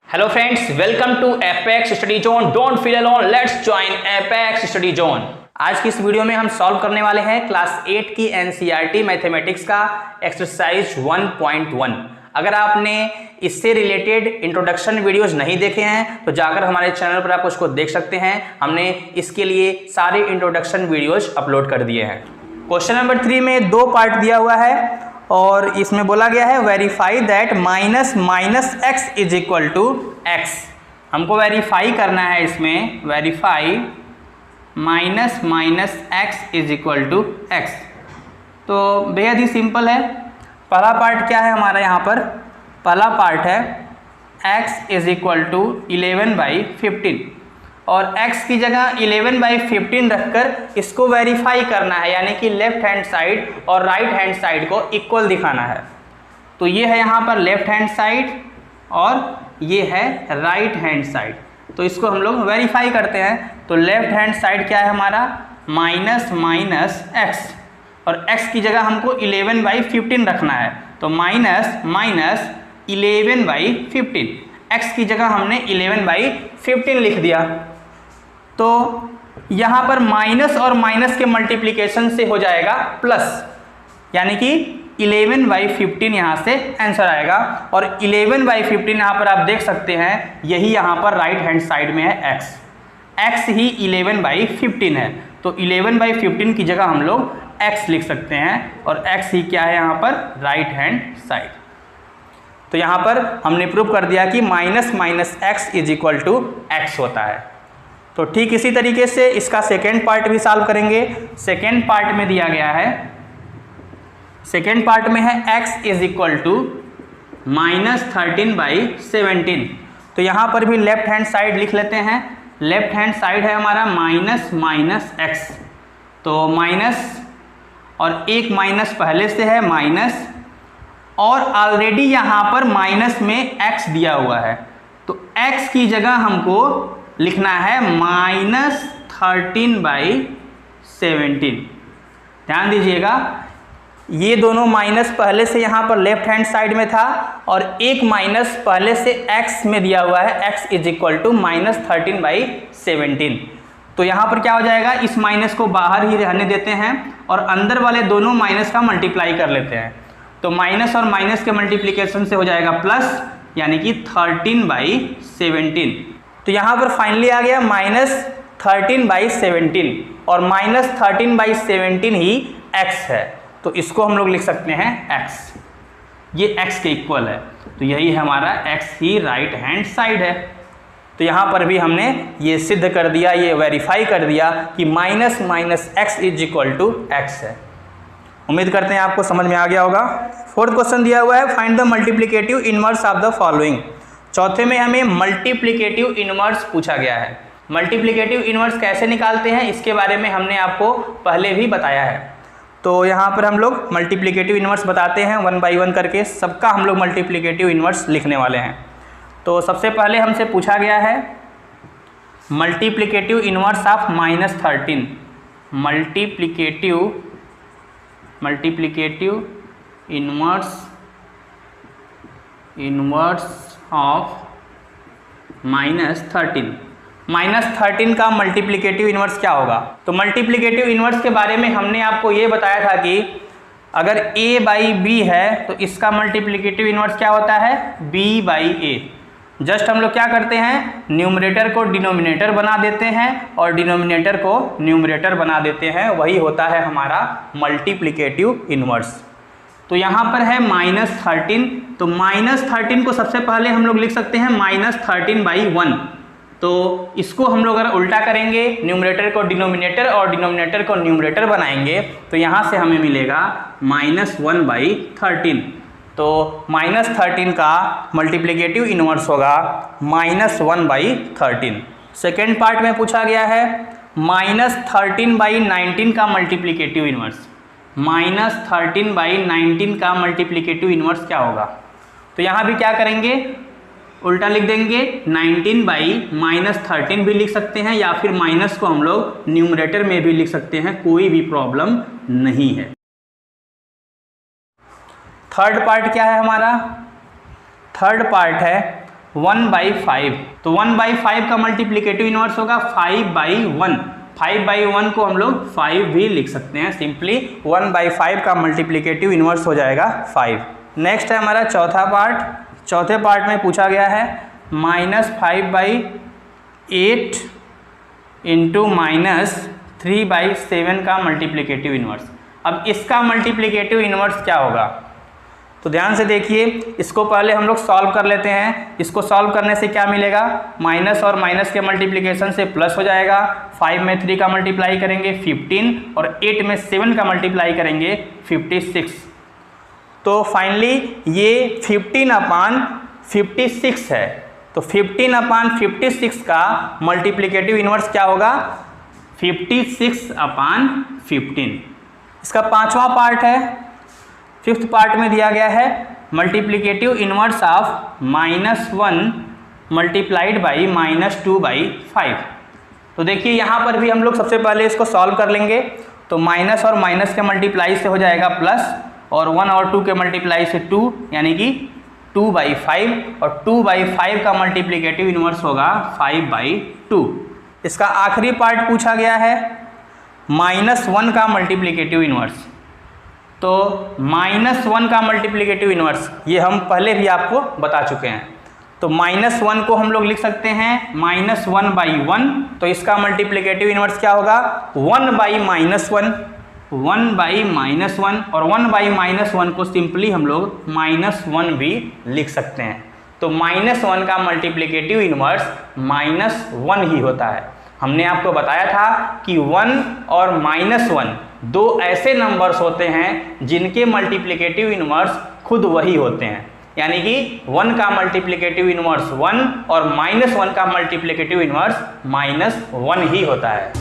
Hello friends, welcome to Apex Study Zone. Don't feel alone, let's join Apex Study Zone. आज की इस video में हम solve करने वाले हैं क्लास 8 की एनसीईआरटी मैथमेटिक्स का एक्सरसाइज 1.1। अगर आपने इससे रिलेटेड इंट्रोडक्शन वीडियोस नहीं देखे हैं तो जाकर हमारे चैनल पर आप उसको देख सकते हैं। हमने इसके लिए सारे इंट्रोडक्शन वीडियोस अपलोड कर दिए हैं। क्वेश्चन नंबर 3 में 2 पार्ट दिया हुआ है और इसमें बोला गया है verify that minus minus x is equal to x. हमको वेरीफाई करना है, इसमें verify minus minus x is equal to x. तो बेहद ही सिंपल है। पहला पार्ट क्या है हमारा, यहाँ पर पहला पार्ट है x इज इक्वल टू 11/15 और x की जगह 11/15 रखकर इसको वेरीफाई करना है, यानी कि लेफ्ट हैंड साइड और राइट हैंड साइड को इक्वल दिखाना है। तो ये है यहाँ पर लेफ्ट हैंड साइड और ये है राइट हैंड साइड। तो इसको हम लोग वेरीफाई करते हैं। तो लेफ्ट हैंड साइड क्या है हमारा, माइनस माइनस एक्स और x की जगह हमको 11/15 रखना है। तो माइनस माइनस 11/15, x की जगह हमने 11/15 लिख दिया। तो यहाँ पर माइनस और माइनस के मल्टीप्लिकेशन से हो जाएगा प्लस, यानी कि 11/15 यहाँ से आंसर आएगा। और 11/15 यहाँ पर आप देख सकते हैं, यही यहाँ पर राइट हैंड साइड में है x ही 11/15 है। तो 11/15 की जगह हम लोग x लिख सकते हैं और x ही क्या है यहाँ पर, राइट हैंड साइड। तो यहाँ पर हमने प्रूव कर दिया कि minus minus x is equal to x होता है। तो ठीक इसी तरीके से इसका सेकेंड पार्ट भी सॉल्व करेंगे। सेकेंड पार्ट में दिया गया है, सेकेंड पार्ट में है x is equal to minus 13/17। तो यहाँ पर भी लेफ्ट हैंड साइड लिख लेते हैं। लेफ्ट हैंड साइड है हमारा माइनस माइनस एक्स, तो माइनस और एक माइनस पहले से है माइनस, और ऑलरेडी यहाँ पर माइनस में x दिया हुआ है। तो x की जगह हमको लिखना है माइनस 13/17। ध्यान दीजिएगा, ये दोनों माइनस पहले से यहाँ पर लेफ्ट हैंड साइड में था और एक माइनस पहले से x में दिया हुआ है, x is equal to minus 13/17। तो यहाँ पर क्या हो जाएगा, इस माइनस को बाहर ही रहने देते हैं और अंदर वाले दोनों माइनस का मल्टीप्लाई कर लेते हैं। तो माइनस और माइनस के मल्टीप्लिकेशन से हो जाएगा प्लस, यानी कि 13/17। तो यहाँ पर फाइनली आ गया माइनस 13/17 और माइनस 13/17 ही x है। तो इसको हम लोग लिख सकते हैं x, ये x के इक्वल है। तो यही हमारा x ही राइट हैंड साइड है। तो यहाँ पर भी हमने ये सिद्ध कर दिया, ये वेरीफाई कर दिया कि minus minus x is equal to x है। उम्मीद करते हैं आपको समझ में आ गया होगा। फोर्थ क्वेश्चन दिया हुआ है, find the multiplicative inverse of the following. चौथे में हमें मल्टीप्लिकेटिव इनवर्स पूछा गया है। मल्टीप्लिकेटिव इनवर्स कैसे निकालते हैं इसके बारे में हमने आपको पहले भी बताया है। तो यहाँ पर हम लोग मल्टीप्लिकेटिव इनवर्स बताते हैं 1 by 1 करके। सबका हम लोग मल्टीप्लिकेटिव इनवर्स लिखने वाले हैं। तो सबसे पहले हमसे पूछा गया है multiplicative inverse of -13। Multiplicative inverse of -13। -13 का मल्टीप्लिकेटिव इनवर्स क्या होगा। तो मल्टीप्लिकेटिव इनवर्स के बारे में हमने आपको ये बताया था कि अगर a/b है तो इसका मल्टीप्लिकेटिव इनवर्स क्या होता है, b/a। जस्ट हम लोग क्या करते हैं, न्यूमरेटर को डिनोमिनेटर बना देते हैं और डिनोमिनेटर को न्यूमरेटर बना देते हैं, वही होता है हमारा मल्टीप्लिकेटिव इनवर्स। तो यहाँ पर है -13, तो -13 को सबसे पहले हम लोग लिख सकते हैं -13/1। तो इसको हम लोग अगर उल्टा करेंगे, न्यूमरेटर को डिनोमिनेटर और डिनोमिनेटर को न्यूमरेटर बनाएंगे, तो यहाँ से हमें मिलेगा -1/13। तो -13 का मल्टीप्लिकेटिव इनवर्स होगा -1/13। सेकेंड पार्ट में पूछा गया है -13/19 का मल्टीप्लिकेटिव इनवर्स। -13/19 का मल्टीप्लिकेटिव इनवर्स क्या होगा। तो यहाँ भी क्या करेंगे, उल्टा लिख देंगे, 19/-13 भी लिख सकते हैं या फिर माइनस को हम लोग न्यूमरेटर में भी लिख सकते हैं, कोई भी प्रॉब्लम नहीं है। थर्ड पार्ट क्या है हमारा, थर्ड पार्ट है 1/5, तो 1/5 का मल्टीप्लिकेटिव इनवर्स होगा 5/1। 5/1 को हम लोग 5 भी लिख सकते हैं, सिंपली 1/5 का मल्टीप्लिकेटिव इनवर्स हो जाएगा 5। नेक्स्ट है हमारा चौथा पार्ट। चौथे पार्ट में पूछा गया है -5/8 इंटू -3/7 का मल्टीप्लिकेटिव इनवर्स। अब इसका मल्टीप्लिकेटिव इनवर्स क्या होगा, तो ध्यान से देखिए, इसको पहले हम लोग सॉल्व कर लेते हैं। इसको सॉल्व करने से क्या मिलेगा, माइनस और माइनस के मल्टीप्लिकेशन से प्लस हो जाएगा। 5 में 3 का मल्टीप्लाई करेंगे 15 और 8 में 7 का मल्टीप्लाई करेंगे 56। तो फाइनली ये 15/56 है। तो 15/56 का मल्टीप्लिकेटिव इनवर्स क्या होगा, 56/15। इसका पांचवा पार्ट है, फिफ्थ पार्ट में दिया गया है multiplicative inverse of -1 multiplied by -2/5। तो देखिए यहाँ पर भी हम लोग सबसे पहले इसको सॉल्व कर लेंगे। तो माइनस और माइनस के मल्टीप्लाई से हो जाएगा प्लस, और 1 और 2 के मल्टीप्लाई से 2, यानी कि 2/5, और 2/5 का मल्टीप्लिकेटिव इनवर्स होगा 5/2। इसका आखिरी पार्ट पूछा गया है -1 का मल्टीप्लिकेटिव इनवर्स। तो -1 का मल्टीप्लिकेटिव इनवर्स ये हम पहले भी आपको बता चुके हैं। तो -1 को हम लोग लिख सकते हैं -1/1। तो इसका मल्टीप्लिकेटिव इनवर्स क्या होगा, 1/-1, 1/-1, और 1/-1 को सिंपली हम लोग -1 भी लिख सकते हैं। तो -1 का मल्टीप्लिकेटिव इनवर्स -1 ही होता है। हमने आपको बताया था कि 1 और -1 दो ऐसे नंबर्स होते हैं जिनके मल्टीप्लिकेटिव इनवर्स खुद वही होते हैं, यानी कि 1 का मल्टीप्लिकेटिव इनवर्स 1 और -1 का मल्टीप्लिकेटिव इनवर्स -1 ही होता है।